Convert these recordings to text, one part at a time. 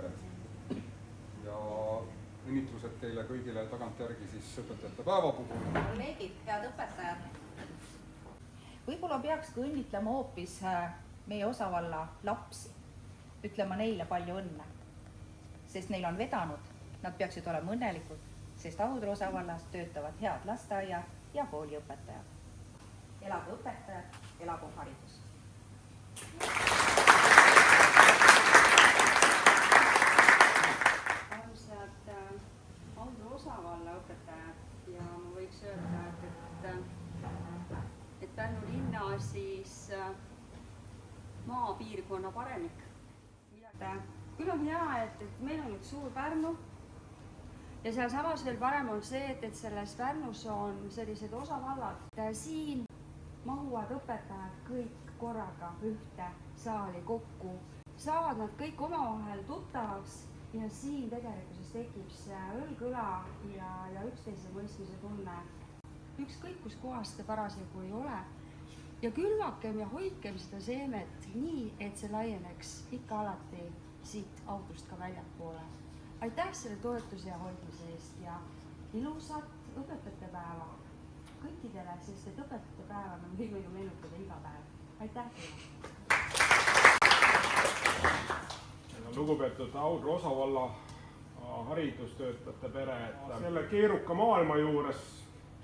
pered. Ja õnnitlused teile kõigile tagantjärgi siis õpetajate päeva puhul. Kolleegid, head õpetajad. Võib-olla peaks ka õnnitlema hoopis meie osavalla lapsi, ütlema neile palju õnne, sest neil on vedanud, nad peaksid olema õnnelikud, sest Audru osavallas töötavad head lasteaia ja kooliõpetajad. Elagu õpetajad, elagu haridus! Armsad Audru osavalla õpetajad ja ma võiks öelda, et Pärnu linna siis maapiirkonna paremik. Küll on hea, et meil on üks suur Pärnu ja seal samas veel parem on see, et selles Pärnus on sellised osavallad. Siin mahuvad õpetajad kõik korraga ühte saali kokku. Saavad nad kõik omavahel tuttavaks ja siin tegelikkuses tekib see õlg-õla ja üksteise mõistmise tunne. Ükskõik, kus kohas seda parasjagu ei ole. Ja külvakem ja hoidkem seda seemet nii, et see laieneks ikka alati siit Audrust ka väljapoole. Aitäh selle toetuse ja hoidmise eest ja ilusat õpetajate päeva kõikidele, sest et õpetajate päeva me võime ju meenutada iga päev. Aitäh teile! Lugupeetud Audru osavalla haridustöötajate pere, et selle keeruka maailma juures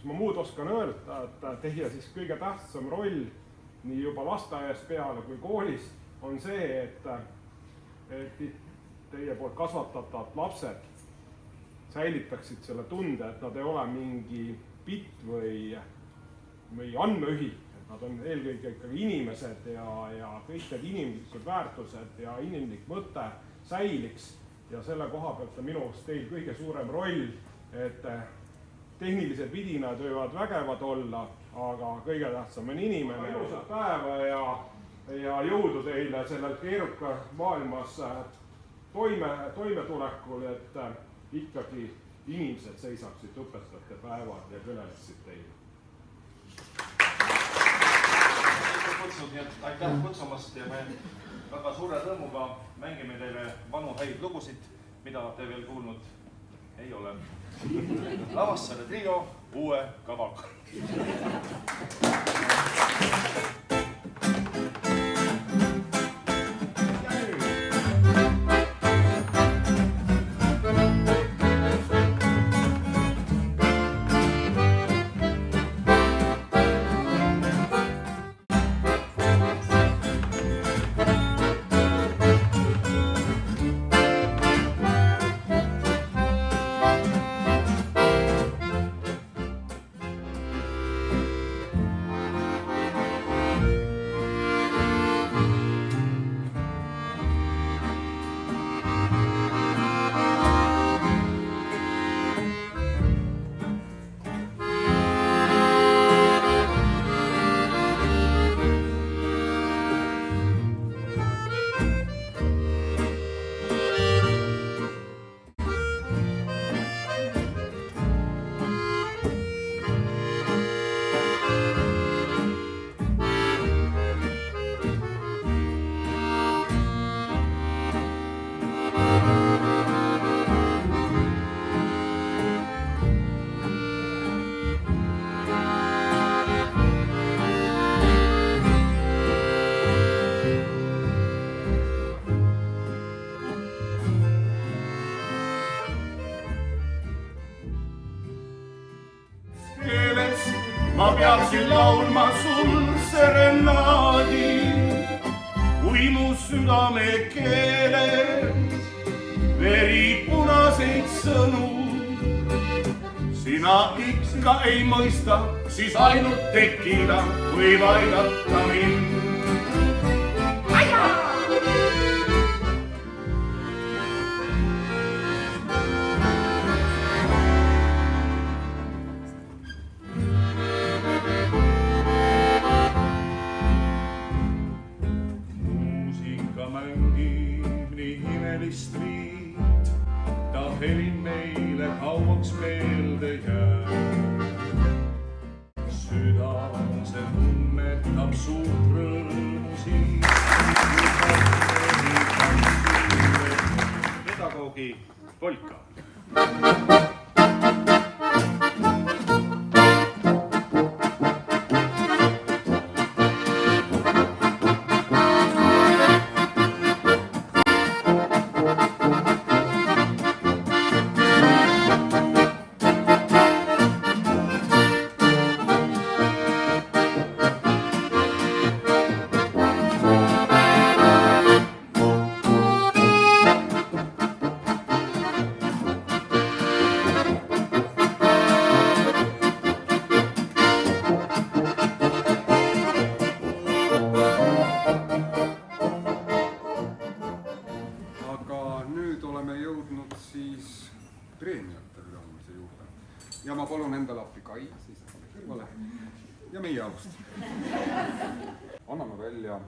ma muud oskan öelda, et teie siis kõige tähtsam roll nii juba lasteaiast peale kui koolis on see, et teie poolt kasvatatavad lapsed säilitaksid selle tunde, et nad ei ole mingi bitt või andmeühik, et nad on eelkõige ikkagi inimesed ja kõik need inimlikud väärtused ja inimlik mõte säiliks ja selle koha pealt on minu arust teil kõige suurem roll, et tehnilised vidinad võivad vägevad olla, aga kõige tähtsam on inimene. Ilusat päeva ja jõudu teile sellel keeruka maailmas toimetulekul, et ikkagi inimesed seisaksid õpetajate päevad ja kõneleksid teile. Aitäh kutsumast ja me väga suure rõõmuga mängime teile vanu häid lugusid, mida te veel kuulnud ei ole. Lavassaare trio uue kavaga. Ma peaksin laulma sul serenaadi, kui mu südame keeles veri punaseid sõnu. Sina ikka ei mõista, siis ainult tekiila võib aidata mind. Ta helin meile kauaks meelde jääb. Südame see tunnetab suurt rõõmu siin. Boogie Polka. Aga nüüd oleme jõudnud siis preemiate üleandmise juurde. Ja ma palun endale appi Kai, siis kõrvale. Ja meie alustame. Anname välja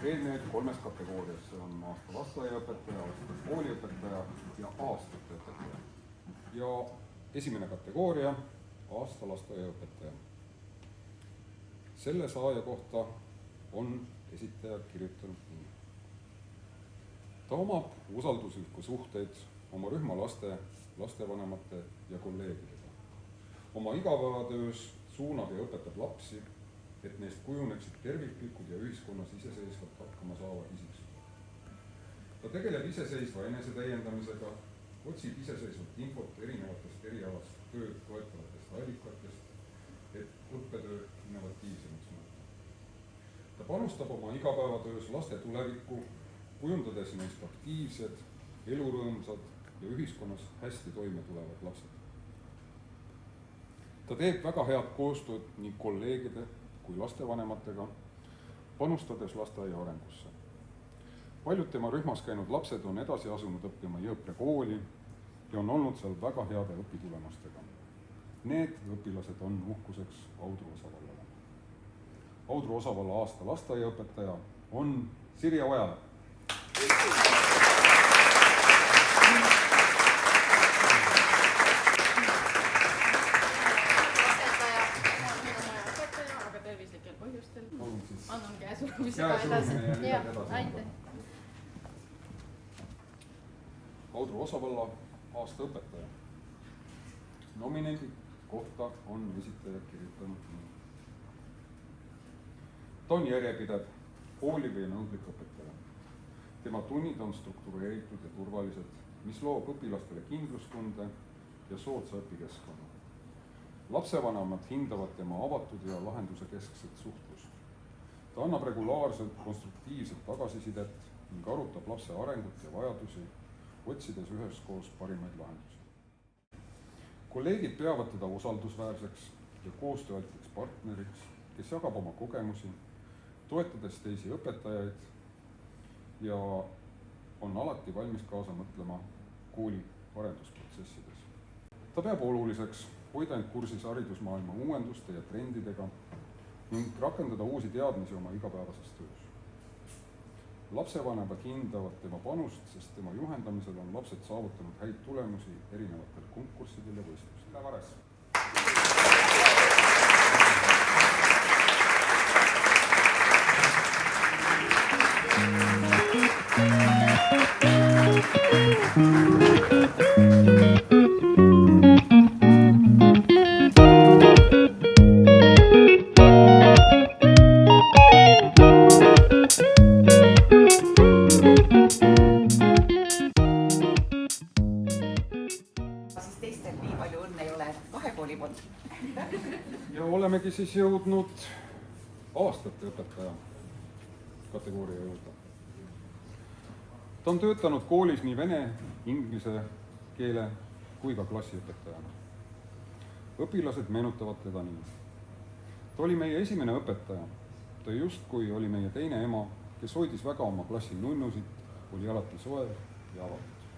preemiaid 3 kategoorias. See on aasta lasteaiaõpetaja, aasta kooliõpetaja ja aastate õpetaja. Ja esimene kategooria, aasta lasteaiaõpetaja. Selle saaja kohta on esitaja kirjutanud nii. Ta omab usalduslikku suhteid oma rühma laste, lastevanemate ja kolleegidega. Oma igapäevatöös suunab ja õpetab lapsi, et neist kujuneksid terviklikud ja ühiskonnas iseseisvalt hakkama saavad isiksused. Ta tegeleb iseseisva enesetäiendamisega, otsib iseseisvalt infot erinevatest erialast tööd toetavatest allikatest, et õppetöö innovatiivsemaks muuta. Ta panustab oma igapäevatöös laste tulevikku, kujundades neist aktiivsed, elurõõmsad ja ühiskonnas hästi toime tulevad lapsed. Ta teeb väga head koostööd nii kolleegide kui lastevanematega, panustades lasteaia arengusse. Paljud tema rühmas käinud lapsed on edasi asunud õppima Jõõpre kooli ja on olnud seal väga heade õpitulemustega. Need õpilased on uhkuseks Audru osavallale. Audru osavalla aasta lasteaiaõpetaja on Sirje Ojala. aga tervislikel põhjustel annan käesurumisega edasi. Aitäh. Audru osavalla aasta õpetaja. Nominendi kohta on esitaja kirjutanud nii. Ta on järjepidev, hooliv ja nõudlik õpetaja. Tema tunnid on struktureeritud ja turvalised, mis loob õpilastele kindlustunde ja soodsa õpikeskkonna. Lapsevanemad hindavad tema avatud ja lahenduse keskset suhtlust. Ta annab regulaarselt konstruktiivset tagasisidet ning arutab lapse arengut ja vajadusi, otsides üheskoos parimaid lahendusi. Kolleegid peavad teda usaldusväärseks ja koostööaltiks partneriks, kes jagab oma kogemusi, toetades teisi õpetajaid ja on alati valmis kaasa mõtlema kooli arendusprotsessides. Ta peab oluliseks hoida end kursis haridusmaailma uuenduste ja trendidega ning rakendada uusi teadmisi oma igapäevases töös. Lapsevanemad hindavad tema panust, sest tema juhendamisel on lapsed saavutanud häid tulemusi erinevatel konkurssidel ja võistlustel. Vares. Ja olemegi siis jõudnud aastate õpetaja kategooria juurde. Ta on töötanud koolis nii vene, inglise keele kui ka klassiõpetajana. Õpilased meenutavad teda nii. Ta oli meie esimene õpetaja. Ta justkui oli meie teine ema, kes hoidis väga oma klassi nunnusid, oli alati soe ja avatud.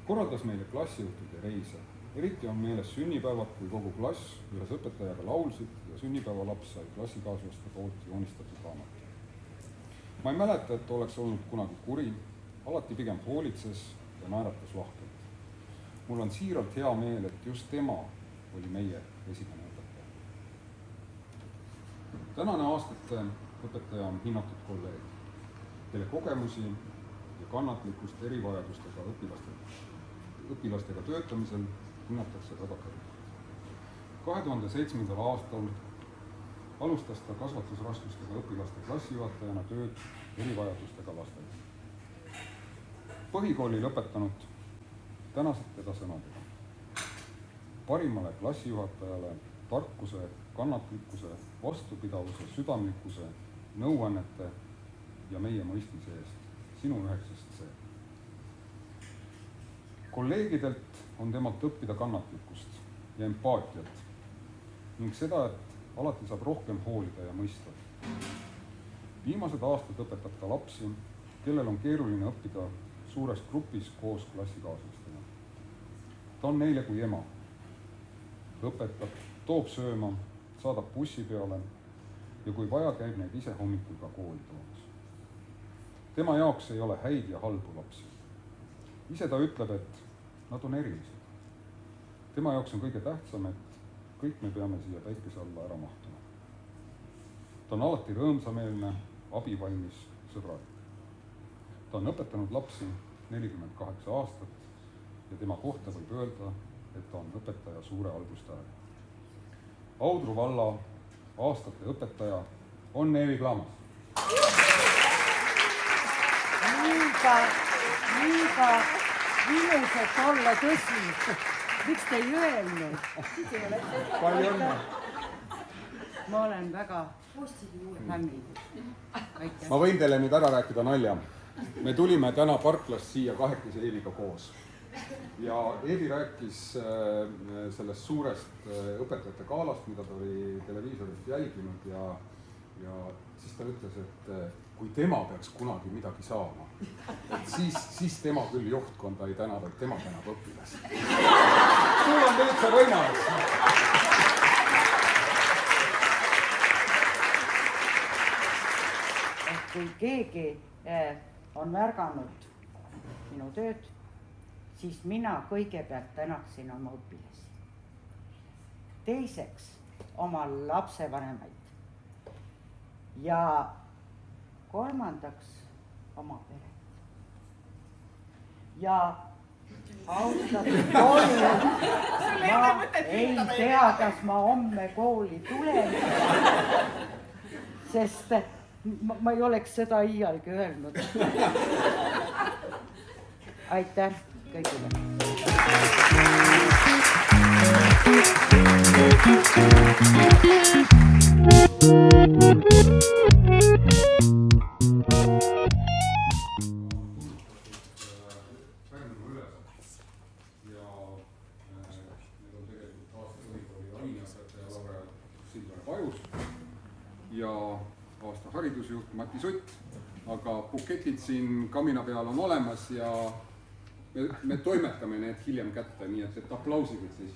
Korraldas meile klassijuhtud ja reise. Eriti on meeles sünnipäevad, kui kogu klass ühes õpetajaga laulsid ja sünnipäevalaps sai klassikaaslaste poolt joonistatud raamatu. Ma ei mäleta, et oleks olnud kunagi kuri, alati pigem hoolitses ja naeratas lahkelt. Mul on siiralt hea meel, et just tema oli meie esimene õpetaja. Tänane aastate õpetaja on hinnatud kolleeg, kelle kogemusi ja kannatlikkust erivajadustega õpilastega töötamisel hinnatakse väga kõrgelt. 2007. aastal alustas ta kasvatusraskustega õpilaste klassijuhatajana tööd erivajadustega lastega. Põhikooli lõpetanud tänasid teda sõnadega: parimale klassijuhatajale tarkuse, kannatlikkuse, vastupidavuse, südamlikkuse, nõuannete ja meie mõistmise eest, sinu 9. C. Kolleegidelt on temalt õppida kannatlikkust ja empaatiat ning seda, et alati saab rohkem hoolida ja mõista. Viimased aastad õpetab ta lapsi, kellel on keeruline õppida suures grupis koos klassikaaslastega. Ta on neile kui ema. Õpetab, toob sööma, saadab bussi peale ja kui vaja, käib neid ise hommikul ka kooli toomas. Tema jaoks ei ole häid ja halbu lapsi. Ise ta ütleb, et nad on erilised. Tema jaoks on kõige tähtsam, et kõik me peame siia päikese alla ära mahtuma. Ta on alati rõõmsameelne, abivalmis, sõbralik. Ta on õpetanud lapsi 48 aastat ja tema kohta võib öelda, et ta on õpetaja suure algustähega. Audru valla aastate õpetaja on Eevi Klaamas. Liiga ilus, et olla tõsi. Miks te ei öelnud? Palju õnne! Ma olen väga hämminud. Ma võin teile nüüd ära rääkida nalja. Me tulime täna parklast siia kahekesi Eeviga koos. Ja Eevi rääkis sellest suurest õpetajate galast, mida ta oli televiisorist jälginud ja siis ta ütles, et kui tema peaks kunagi midagi saama, et siis tema küll juhtkonda ei täna, vaid tema tänab õpilasi. Sul on nüüd see võimalus. Kui keegi on märganud minu tööd, siis mina kõigepealt tänaksin oma õpilasi. Teiseks oma lapsevanemaid. Ja kolmandaks oma peret. Ja austatud kooli, ma ei tea, kas ma homme kooli tulen, sest ma ei oleks seda iialgi öelnud. Aitäh kõigile. Ja aasta haridusjuht Mati Sutt, aga buketid siin kamina peal on olemas ja me toimetame need hiljem kätte, nii et aplausigid siis.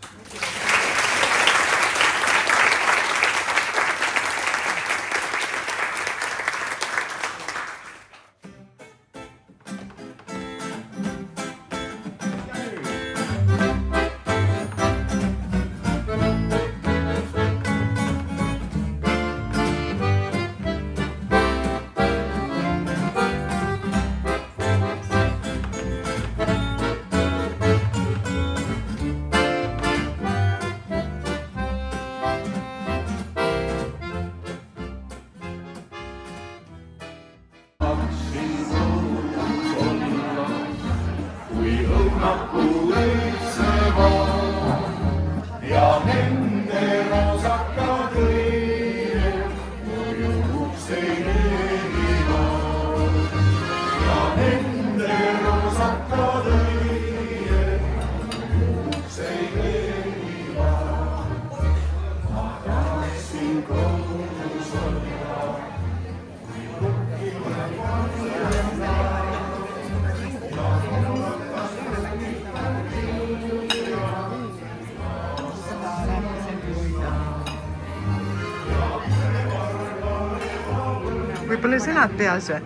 Võib-olla sõnad peas või?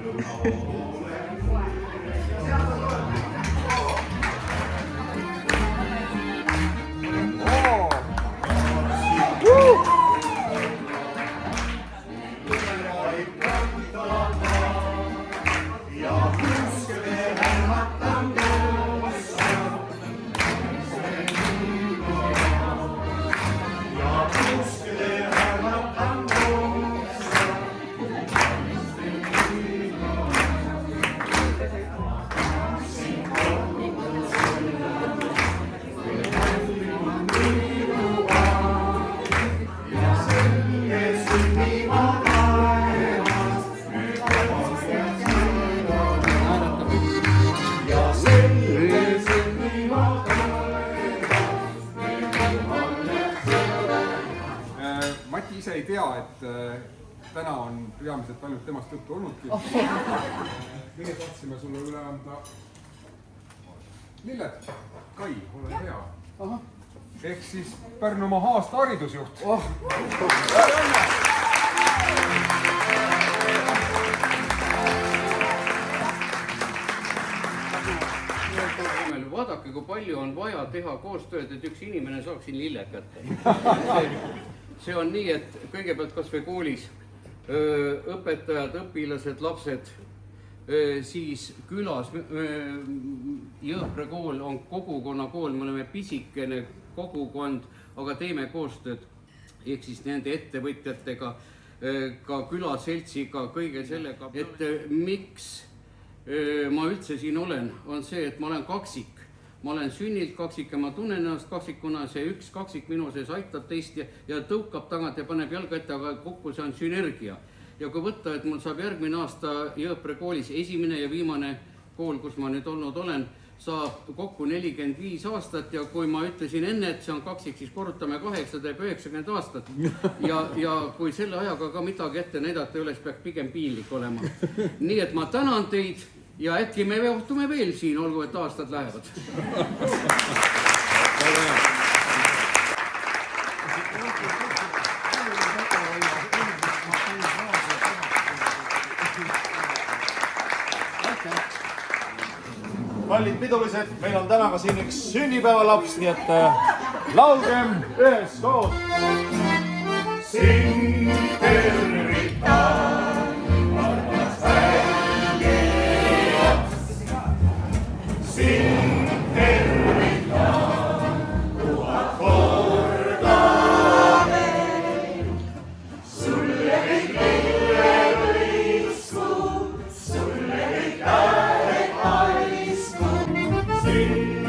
Mati ise ei tea, et täna on peamiselt ainult temast juttu olnudki. Meie tahtsime sulle üle anda lilled. Kai, ole hea. Ehk siis Pärnumaa aasta haridusjuht. Vaadake, kui palju on vaja teha koostööd, et üks inimene saaks siin lilled kätte. See on nii, et kõigepealt kas või koolis õpetajad, õpilased, lapsed, siis külas Jõhpre kool on kogukonnakool, me oleme pisikene kogukond, aga teeme koostööd ehk siis nende ettevõtjatega, ka külaseltsiga, kõige sellega, et miks ma üldse siin olen, on see, et ma olen kaksik. Ma olen sünnilt kaksik ja ma tunnen ennast kaksikuna, see üks kaksik minu sees aitab teist ja tõukab tagant ja paneb jalga ette, aga kokku see on sünergia. Ja kui võtta, et mul saab järgmine aasta Jõhpre koolis esimene ja viimane kool, kus ma nüüd olnud olen, saab kokku 45 aastat ja kui ma ütlesin enne, et see on kaksik, siis korrutame 8, teeb 90 aastat. Ja kui selle ajaga ka midagi ette näidata üles, peaks pigem piinlik olema. Nii et ma tänan teid ja äkki me kohtume veel siin, olgu, et aastad lähevad. Kallid pidulised, meil on täna ka siin üks sünnipäevalaps, nii et laulgem üheskoos. Sind tervitan, armas väljeas. Sind tervitan, 1000 korda veel. Sulle kõik lilled õisku, sulle kõik tähed haisku. Sind